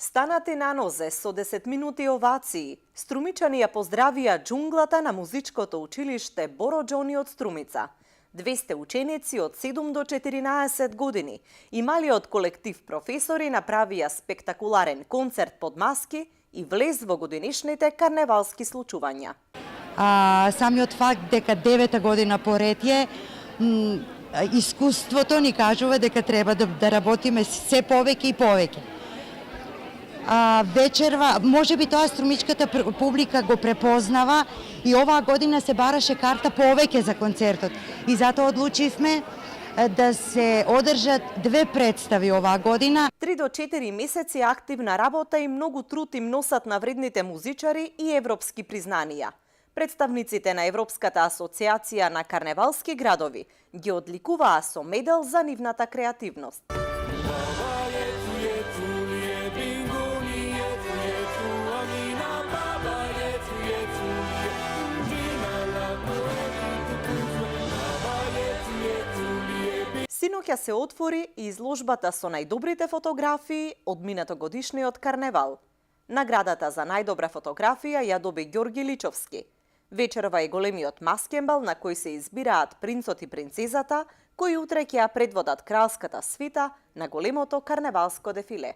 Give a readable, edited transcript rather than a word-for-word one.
Станати на нозе со 10 минути овации, струмичани ја поздравија џунглата на музичкото училиште Боро Џони од Струмица. 200 ученици од 7 до 14 години и малиот колектив професори направија спектакуларен концерт под маски и влез во годинишните карневалски случувања. Самиот факт дека 9-та година поред е, искуството ни кажува дека треба да работиме се повеќе и повеќе. Вечерва, може би тоа струмичката публика го препознава и оваа година се бараше карта повеќе за концертот. И затоа одлучивме да се одржат 2 представи оваа година. 3 до 4 месеци активна работа и многу труд им носат навредните музичари и европски признанија. Представниците на Европската асоциација на карневалски градови ги одликуваа со медал за нивната креативност. Синоќа се отвори и изложбата со најдобрите фотографии од минатогодишниот карневал. Наградата за најдобра фотографија ја доби Ѓорги Личовски. Вечерва е големиот маскенбал на кој се избираат принцот и принцезата, кои утре ќе ја предводат кралската свита на големото карневалско дефиле.